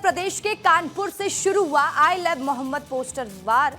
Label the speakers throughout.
Speaker 1: प्रदेश के कानपुर से शुरू हुआ आई लव मोहम्मद पोस्टर वार।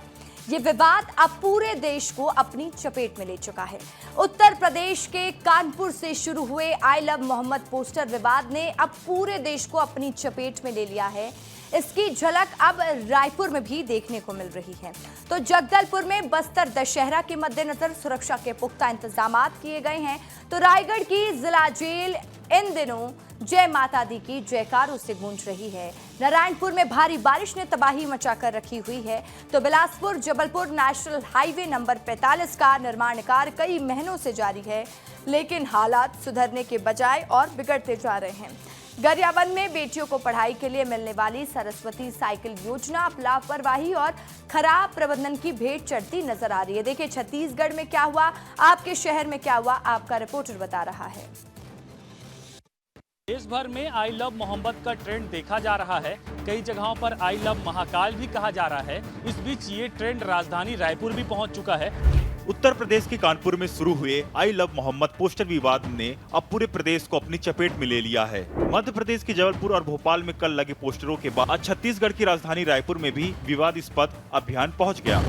Speaker 1: ये विवाद अब पूरे देश को अपनी चपेट में ले चुका है। उत्तर प्रदेश के कानपुर से शुरू हुए आई लव मोहम्मद पोस्टर विवाद ने अब पूरे देश को अपनी चपेट में ले लिया है। इसकी झलक अब रायपुर में भी देखने को मिल रही है। तो जगदलपुर में बस्तर दशहरा के मद्देनजर सुरक्षा के पुख्ता इंतजाम किए गए हैं। तो रायगढ़ की जिला जेल इन दिनों जय माता दी की जयकारों से गूंज रही है। नारायणपुर में भारी बारिश ने तबाही मचाकर रखी हुई है। तो Bilaspur Jabalpur national highway number 45 का निर्माण कार्य कई महीनों से जारी है, लेकिन हालात सुधरने के बजाय और बिगड़ते जा रहे हैं। गरियाबंद में बेटियों को पढ़ाई के लिए मिलने वाली सरस्वती साइकिल योजना लापरवाही और खराब प्रबंधन की भेंट चढ़ती नजर आ रही है। देखिए छत्तीसगढ़ में क्या हुआ, आपके शहर में क्या हुआ, आपका रिपोर्टर बता रहा है।
Speaker 2: देश भर में आई लव मोहम्मद का ट्रेंड देखा जा रहा है। कई जगहों पर आई लव महाकाल भी कहा जा रहा है। इस बीच ये ट्रेंड राजधानी रायपुर भी पहुंच चुका है।
Speaker 3: उत्तर प्रदेश के कानपुर में शुरू हुए आई लव मोहम्मद पोस्टर विवाद ने अब पूरे प्रदेश को अपनी चपेट में ले लिया है। मध्य प्रदेश के जबलपुर और भोपाल में कल लगे पोस्टरों के बाद छत्तीसगढ़ की राजधानी रायपुर में भी विवादास्पद अभियान पहुंच गया।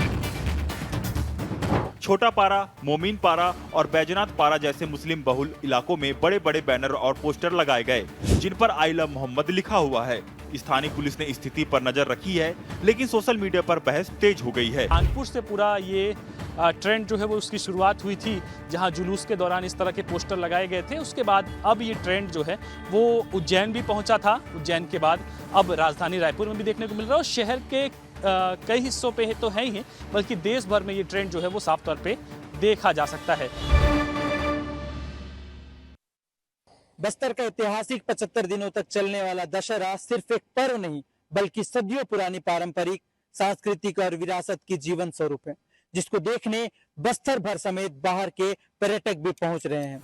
Speaker 3: छोटा पारा, मोमीन पारा और बैजनाथ पारा जैसे मुस्लिम बहुल इलाकों में बड़े बड़े बैनर और पोस्टर लगाए गए, जिन पर आई लव मोहम्मद लिखा हुआ है। स्थानीय पुलिस ने स्थिति पर नजर रखी है, लेकिन सोशल मीडिया पर बहस तेज हो गई है।
Speaker 2: कानपुर से पूरा ये ट्रेंड जो है वो उसकी शुरुआत हुई थी, जहां जुलूस के दौरान इस तरह के पोस्टर लगाए गए थे। उसके बाद अब ये ट्रेंड जो है वो उज्जैन भी पहुंचा था। उज्जैन के बाद अब राजधानी रायपुर में भी देखने को मिल रहा है और शहर के कई हिस्सों पे तो है ही, बल्कि देश भर में ये ट्रेंड जो है वो साफ तौर पे देखा जा सकता है।
Speaker 4: बस्तर का ऐतिहासिक 75 दिनों तक चलने वाला दशहरा सिर्फ एक पर्व नहीं, बल्कि सदियों पुरानी पारंपरिक, सांस्कृतिक और विरासत की जीवन स्वरूप है, जिसको देखने बस्तर भर समेत बाहर के पर्यटक भी पहुंच रहे हैं।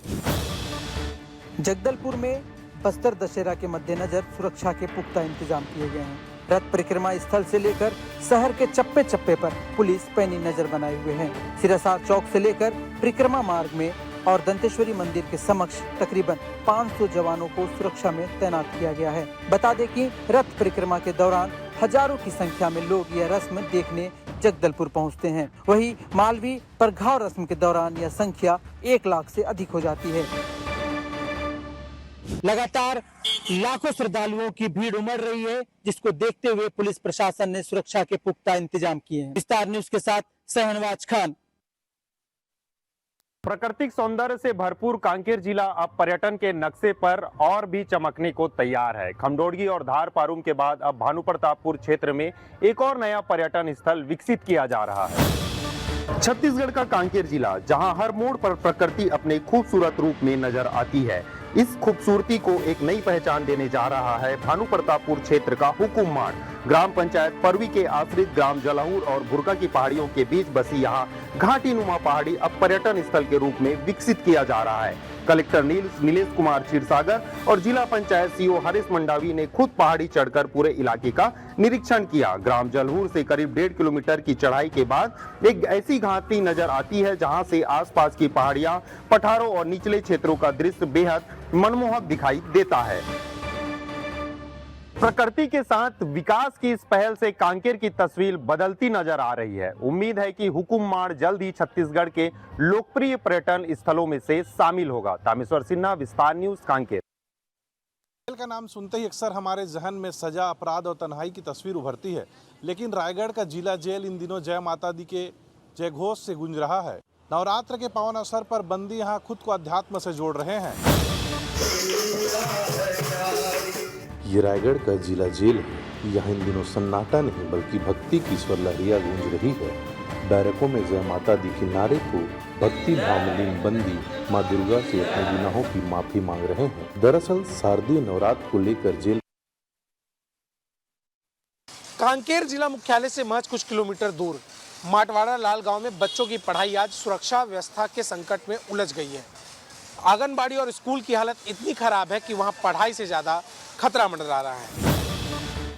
Speaker 4: जगदलपुर में बस्तर दशहरा के मद्देनजर सुरक्षा के पुख्ता इंतजाम किए गए हैं। रथ परिक्रमा स्थल से लेकर शहर के चप्पे चप्पे पर पुलिस पैनी नजर बनाए हुए है। सिरसा चौक से लेकर परिक्रमा मार्ग में और दंतेश्वरी मंदिर के समक्ष तकरीबन 500 जवानों को सुरक्षा में तैनात किया गया है। बता दें कि रथ परिक्रमा के दौरान हजारों की संख्या में लोग यह रस्म देखने जगदलपुर पहुंचते हैं। वहीं मालवी परघाव रस्म के दौरान यह संख्या 1 लाख से अधिक हो जाती है। लगातार लाखों श्रद्धालुओं की भीड़ उमड़ रही है, जिसको देखते हुए पुलिस प्रशासन ने सुरक्षा के पुख्ता इंतजाम किए हैं। विस्तार न्यूज के साथ शहनवाज खान।
Speaker 5: प्राकृतिक सौंदर्य से भरपूर कांकेर जिला अब पर्यटन के नक्शे पर और भी चमकने को तैयार है। खमडोडगी और धार पारूम के बाद अब भानुप्रतापपुर क्षेत्र में एक और नया पर्यटन स्थल विकसित किया जा रहा है। छत्तीसगढ़ का कांकेर जिला, जहां हर मोड़ पर प्रकृति अपने खूबसूरत रूप में नजर आती है, इस खूबसूरती को एक नई पहचान देने जा रहा है भानुप्रतापपुर क्षेत्र का हुकुम माड़। ग्राम पंचायत परवी के आश्रित ग्राम जलाहूर और भुरका की पहाड़ियों के बीच बसी यहाँ घाटी नुमा पहाड़ी अब पर्यटन स्थल के रूप में विकसित किया जा रहा है। कलेक्टर नीलेश कुमार क्षीरसागर और जिला पंचायत सीओ हरीश मंडावी ने खुद पहाड़ी चढ़कर पूरे इलाके का निरीक्षण किया। ग्राम जलहूर से करीब 1.5 किलोमीटर की चढ़ाई के बाद एक ऐसी घाटी नजर आती है, जहां से आसपास की पहाड़ियां, पठारों और निचले क्षेत्रों का दृश्य बेहद मनमोहक दिखाई देता है। प्रकृति के साथ विकास की इस पहल से कांकेर की तस्वीर बदलती नजर आ रही है। उम्मीद है कि हुकुम माड़ जल्द ही छत्तीसगढ़ के लोकप्रिय पर्यटन स्थलों में से शामिल होगा। तामेश्वर सिन्हा, विस्तार न्यूज, कांकेर।
Speaker 6: जेल का नाम सुनते ही अक्सर हमारे जहन में सजा, अपराध और तन्हाई की तस्वीर उभरती है, लेकिन रायगढ़ का जिला जेल इन दिनों जय माता दी के जयघोष से गूंज रहा है। नवरात्र के पावन अवसर पर बंदी यहाँ खुद को अध्यात्म से जोड़ रहे हैं।
Speaker 7: ये रायगढ़ का जिला जेल है। यहाँ इन दिनों सन्नाटा नहीं, बल्कि भक्ति की स्वर लहरियां गूंज रही है। बैरकों में जय माता दी के नारे को भक्ति भाव में लीन बंदी माँ दुर्गा से अपने गुनाहों की माफी मांग रहे हैं। दरअसल शारदीय नवरात्र को लेकर जेल
Speaker 8: कांकेर जिला मुख्यालय से महज कुछ किलोमीटर दूर माटवाड़ा लाल गांव में बच्चों की पढ़ाई आज सुरक्षा व्यवस्था के संकट में उलझ गई है। आंगनबाड़ी और स्कूल की हालत इतनी खराब है कि वहां पढ़ाई से ज्यादा खतरा मंडरा रहा है।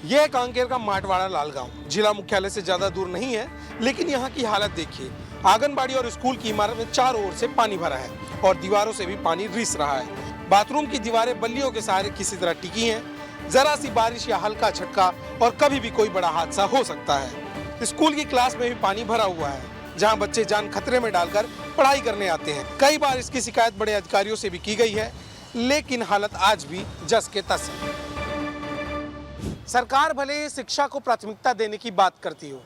Speaker 8: यह कांकेर का माटवाड़ा लाल गांव जिला मुख्यालय से ज्यादा दूर नहीं है, लेकिन यहाँ की हालत देखिए। आंगनबाड़ी और स्कूल की इमारत में चारों ओर से पानी भरा है और दीवारों से भी पानी रिस रहा है। बाथरूम की दीवारें बल्लियों के सहारे किसी तरह टिकी हैं। जरा सी बारिश या हल्का झटका और कभी भी कोई बड़ा हादसा हो सकता है। स्कूल की क्लास में भी पानी भरा हुआ है, जहां बच्चे जान खतरे में डालकर पढ़ाई करने आते हैं। कई बार इसकी शिकायत बड़े अधिकारियों से भी की गई है, लेकिन हालत आज भी जस के तस है। सरकार भले शिक्षा को प्राथमिकता देने की बात करती हो,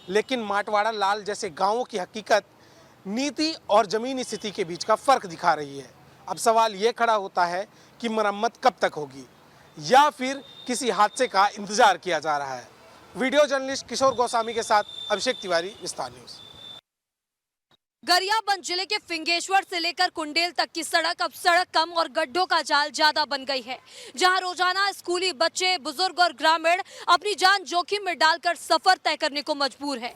Speaker 8: लेकिन माटवाड़ा लाल जैसे गांवों की हकीकत नीति और जमीनी स्थिति के बीच का फर्क दिखा रही है। अब सवाल ये खड़ा होता है कि मरम्मत कब तक होगी, या फिर किसी हादसे का इंतजार किया जा रहा है। वीडियो जर्नलिस्ट किशोर गोस्वामी के साथ अभिषेक तिवारी, विस्तार न्यूज।
Speaker 9: गरियाबंद जिले के फिंगेश्वर से लेकर कुंडेल तक की सड़क अब सड़क कम और गड्ढों का जाल ज्यादा बन गई है, जहां रोजाना स्कूली बच्चे, बुजुर्ग और ग्रामीण अपनी जान जोखिम में डालकर सफर तय करने को मजबूर है।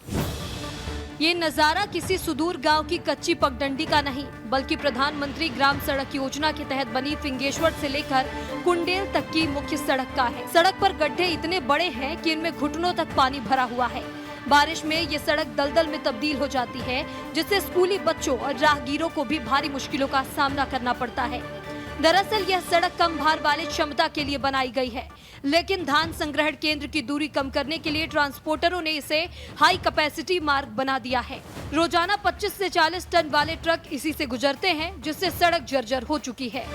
Speaker 9: ये नजारा किसी सुदूर गांव की कच्ची पगडंडी का नहीं, बल्कि प्रधानमंत्री ग्राम सड़क योजना के तहत बनी फिंगेश्वर से लेकर कुंडेल तक की मुख्य सड़क का है। सड़क पर गड्ढे इतने बड़े हैं कि इनमें घुटनों तक पानी भरा हुआ है। बारिश में ये सड़क दलदल में तब्दील हो जाती है, जिससे स्कूली बच्चों और राहगीरों को भी भारी मुश्किलों का सामना करना पड़ता है। दरअसल यह सड़क कम भार वाले क्षमता के लिए बनाई गई है, लेकिन धान संग्रहण केंद्र की दूरी कम करने के लिए ट्रांसपोर्टरों ने इसे हाई कैपेसिटी मार्ग बना दिया है। रोजाना 25 से 40 टन वाले ट्रक इसी से गुजरते हैं, जिससे सड़क जर्जर हो चुकी है।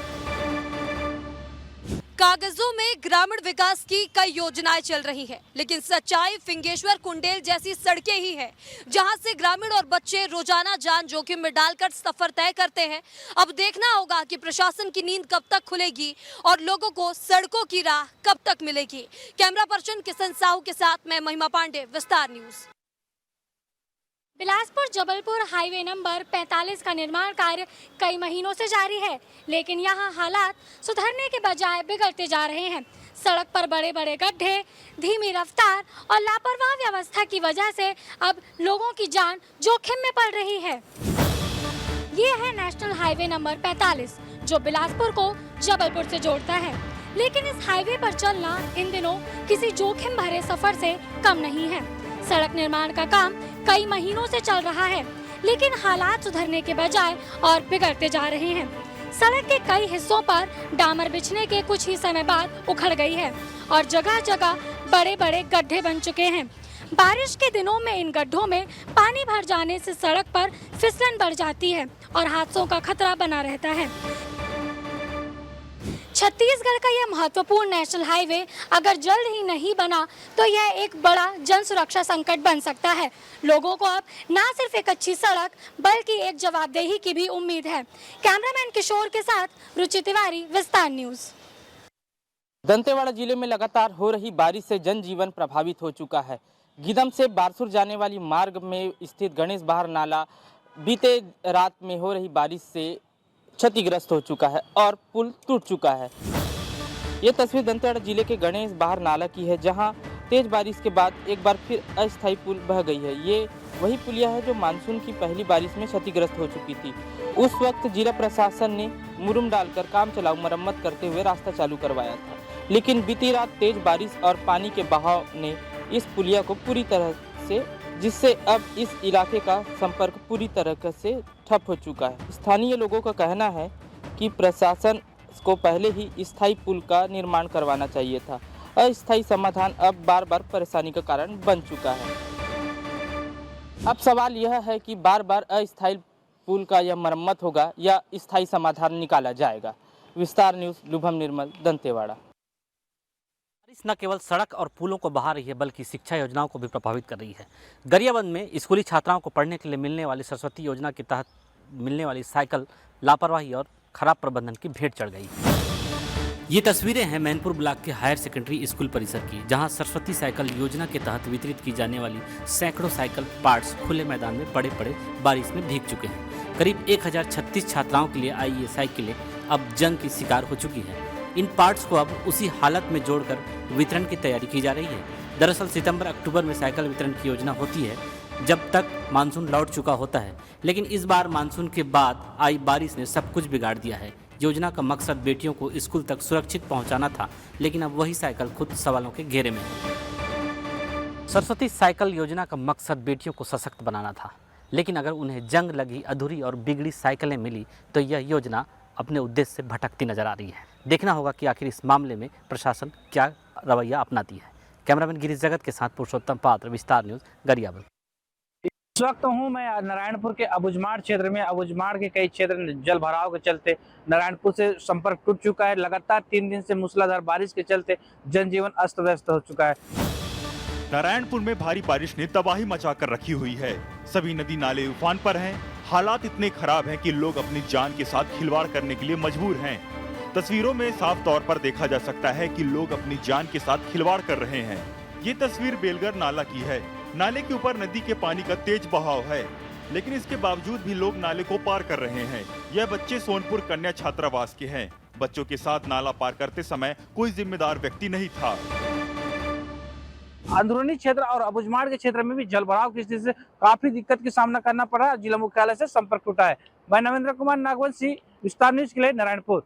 Speaker 9: कागजों में ग्रामीण विकास की कई योजनाएं चल रही है, लेकिन सच्चाई फिंगेश्वर कुंडेल जैसी सड़कें ही है, जहां से ग्रामीण और बच्चे रोजाना जान जोखिम में डालकर सफर तय करते हैं। अब देखना होगा कि प्रशासन की नींद कब तक खुलेगी और लोगों को सड़कों की राह कब तक मिलेगी। कैमरा पर्सन किशन साहू के साथ मैं महिमा पांडे, विस्तार news.
Speaker 10: Bilaspur Jabalpur highway number 45 का निर्माण कार्य कई महीनों से जारी है, लेकिन यहां हालात सुधरने के बजाय बिगड़ते जा रहे हैं। सड़क पर बड़े बड़े गड्ढे, धीमी रफ्तार और लापरवाह व्यवस्था की वजह से अब लोगों की जान जोखिम में पड़ रही है। ये है नेशनल हाईवे नंबर 45, जो बिलासपुर को जबलपुर से जोड़ता है, लेकिन इस हाईवे पर चलना इन दिनों किसी जोखिम भरे सफर से कम नहीं है। सड़क निर्माण का काम कई महीनों से चल रहा है, लेकिन हालात सुधरने के बजाय और बिगड़ते जा रहे हैं। सड़क के कई हिस्सों पर डामर बिछने के कुछ ही समय बाद उखड़ गई है और जगह जगह बड़े बड़े गड्ढे बन चुके हैं। बारिश के दिनों में इन गड्ढों में पानी भर जाने से सड़क पर फिसलन बढ़ जाती है और हादसों का खतरा बना रहता है। छत्तीसगढ़ का यह महत्वपूर्ण नेशनल हाईवे अगर जल्द ही नहीं बना तो यह एक बड़ा जन सुरक्षा संकट बन सकता है। लोगों को अब न सिर्फ एक अच्छी सड़क बल्कि एक जवाबदेही की भी उम्मीद है। कैमरामैन किशोर के साथ रुचि तिवारी, विस्तार न्यूज।
Speaker 11: दंतेवाड़ा जिले में लगातार हो रही बारिश से जनजीवन प्रभावित हो चुका है। गीदम से बारसूर जाने वाली मार्ग में स्थित गणेश बहार नाला बीते रात में हो रही बारिश से क्षतिग्रस्त हो चुका है और पुल टूट चुका है। ये तस्वीर दंतेवाड़ा जिले के गणेश बहार नाला की है, जहां तेज बारिश के बाद एक बार फिर अस्थायी पुल बह गई है। ये वही पुलिया है जो मानसून की पहली बारिश में क्षतिग्रस्त हो चुकी थी। उस वक्त जिला प्रशासन ने मुरुम डालकर काम चलाऊ मरम्मत करते हुए रास्ता चालू करवाया था, लेकिन बीती रात तेज बारिश और पानी के बहाव ने इस पुलिया को पूरी तरह से, जिससे अब इस इलाके का संपर्क पूरी तरह से ठप हो चुका है। स्थानीय लोगों का कहना है कि प्रशासन को पहले ही स्थायी पुल का निर्माण करवाना चाहिए था। अस्थायी समाधान अब बार बार परेशानी का कारण बन चुका है। अब सवाल यह है कि बार बार अस्थायी पुल का यह मरम्मत होगा या स्थायी समाधान निकाला जाएगा। विस्तार न्यूज, लुभम निर्मल, दंतेवाड़ा।
Speaker 12: बारिश न केवल सड़क और पुलों को बहा रही है, बल्कि शिक्षा योजनाओं को भी प्रभावित कर रही है। गरियाबंद में स्कूली छात्राओं को पढ़ने के लिए मिलने वाली सरस्वती योजना के तहत मिलने वाली साइकिल लापरवाही और खराब प्रबंधन की भेंट चढ़ गई। ये तस्वीरें हैं मैनपुर ब्लॉक के हायर सेकेंडरी स्कूल परिसर की, जहां सरस्वती साइकिल योजना के तहत वितरित की जाने वाली सैकड़ों साइकिल पार्ट्स खुले मैदान में पड़े पड़े बारिश में भीग चुके हैं। करीब 1036 छात्राओं के लिए आई ये साइकिलें अब जंग की शिकार हो चुकी हैं। इन पार्ट्स को अब उसी हालत में जोड़कर वितरण की तैयारी की जा रही है। दरअसल सितंबर अक्टूबर में साइकिल वितरण की योजना होती है, जब तक मानसून लौट चुका होता है, लेकिन इस बार मानसून के बाद आई बारिश ने सब कुछ बिगाड़ दिया है। योजना का मकसद बेटियों को स्कूल तक सुरक्षित पहुंचाना था, लेकिन अब वही साइकिल खुद सवालों के घेरे में है। सरस्वती साइकिल योजना का मकसद बेटियों को सशक्त बनाना था, लेकिन अगर उन्हें जंग लगी, अधूरी और बिगड़ी साइकिलें मिली तो यह योजना अपने उद्देश्य से भटकती नजर आ रही है। देखना होगा कि आखिर इस मामले में प्रशासन क्या रवैया अपनाती है। कैमरामैन गिरीश जगत के साथ पुरुषोत्तम पात्र, विस्तार न्यूज, गरियाबंद।
Speaker 13: इस वक्त हूँ मैं नारायणपुर के अबुझमाड़ क्षेत्र में। अबुझमाड़ के कई क्षेत्र जल भराव के चलते नारायणपुर से संपर्क टूट चुका है। लगातार 3 दिन से मूसलाधार बारिश के चलते जनजीवन अस्त व्यस्त हो चुका है।
Speaker 3: नारायणपुर में भारी बारिश ने तबाही मचाकर रखी हुई है। सभी नदी नाले उफान पर हैं। हालात इतने खराब हैं कि लोग अपनी जान के साथ खिलवाड़ करने के लिए मजबूर हैं। तस्वीरों में साफ तौर पर देखा जा सकता है कि लोग अपनी जान के साथ खिलवाड़ कर रहे हैं। ये तस्वीर बेलगर नाला की है। नाले के ऊपर नदी के पानी का तेज बहाव है, लेकिन इसके बावजूद भी लोग नाले को पार कर रहे हैं। यह बच्चे सोनपुर कन्या छात्रावास के हैं। बच्चों के साथ नाला पार करते समय कोई जिम्मेदार व्यक्ति नहीं था।
Speaker 13: अंदरूनी क्षेत्र और अबुझमाड़ के क्षेत्र में भी जलभराव की स्थिति से काफी दिक्कत का सामना करना पड़ा। जिला मुख्यालय से संपर्क टूटा है। मैं नवेंद्र कुमार नागवंशी, विस्तार न्यूज के लिए नारायणपुर।